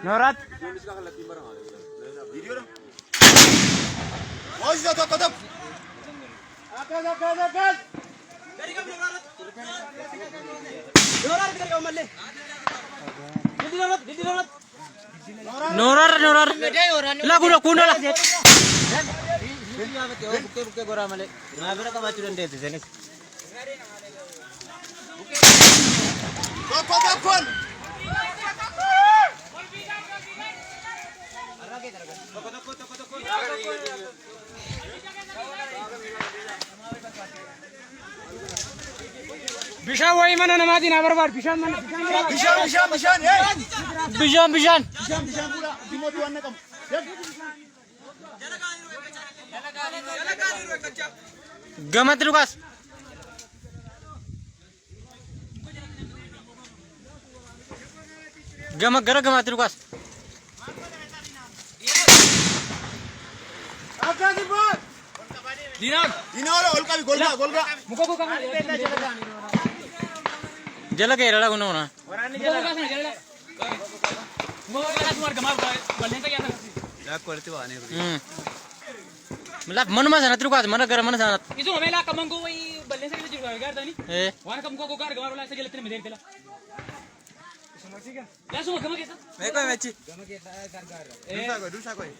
Norat. Norar. Lagu kuno lah. Buke gora male. Na bera kama churan de de. Kon. Bishan woi mana namadi na barbar bishan mana bishan pura dimoti wanne kam gamat lukas gamat lukas Dinar olka bi golga muko ko kama jala ke rala guno na la korti wane मतलब मन में जाना तेरे को आज मन कर मन जाना इस हमें ला कमंग को वही बल्ले से किसी जुगाड़ कर दानी वहाँ कम को कार गवार वाला ऐसे जलते हैं मेरे तेला समझी क्या क्या सुनो कम कैसा मैं कोई मैची कम कैसा कार दूसरा कोई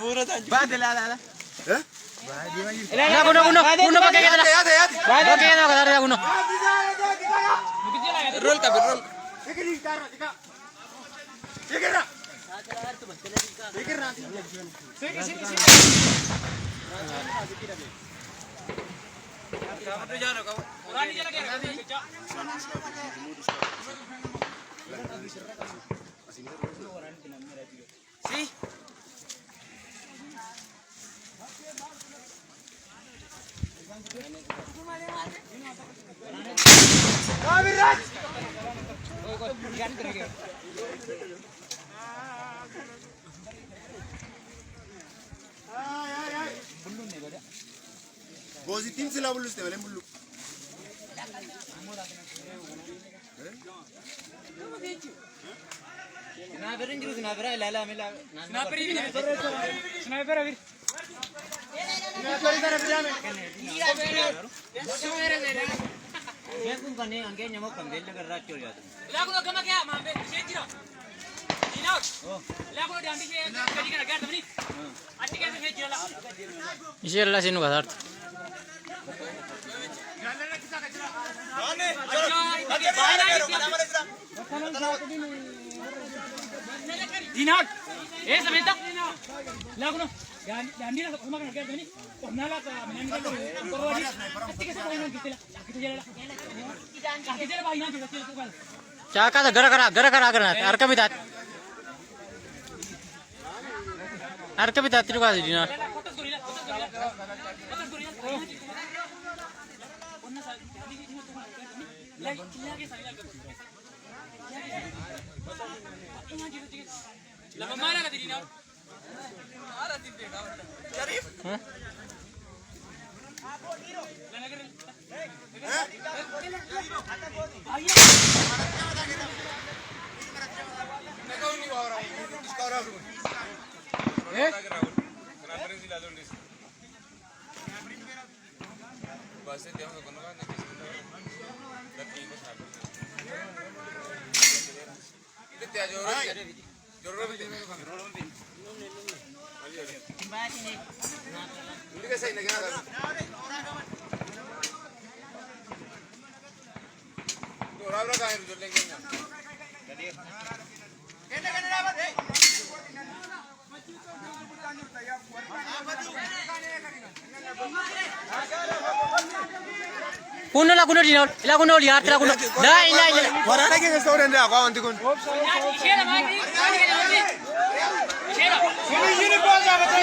बुरा था बाद ला हैं ना गुनो पके के ना याद पके के ना करा गुनो रोल का role Gozi tim sila bulu ste wale bulu. Sniper abir. Biarpun kan yang angkanya mau panggil negara racun ya. Lagu tu kemana kaya? Mampu sejira. Dinar. Lagu tu diambil ke kadi kan agar tu ni. Ati kan sejira lah. Insya Allah sini kasar. Dinar. Sampai tak? Lagu tu. Dan dia nak makan agar tu ni. Pernahlah tak menang kita. Korwadi. Ati kan sekarang kita lah. Kita jalan lah. Kita jalan bayi nanti kita tu kan. Cakap tu gara-gara kerana. Arka bidat. Arka bidat tu kan Dinar. Lama mana kata Dinar? Sharif? Hah? Kuno lah kuno Dinar, ilah kuno lihat lah kuno. Dah ilah. Warna ke restoran dia aku awan tikun. Share magi. Share. Ini bos apa tu?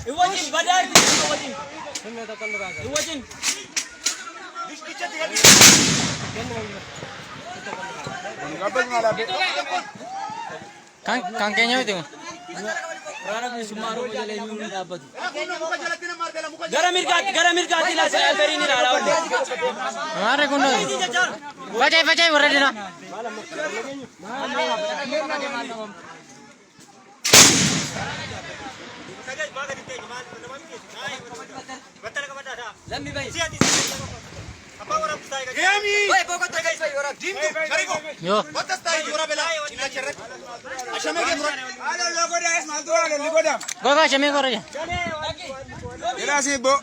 Iwajin badai. Iwajin. Diskicet ya. Kenapa ngalah? Kan keenyaa miti. Gara mirgaatti laasa alberiin ilaala. Maarree kun facaayi warra dina. Yo. Goga shame kore. Gracias, bo.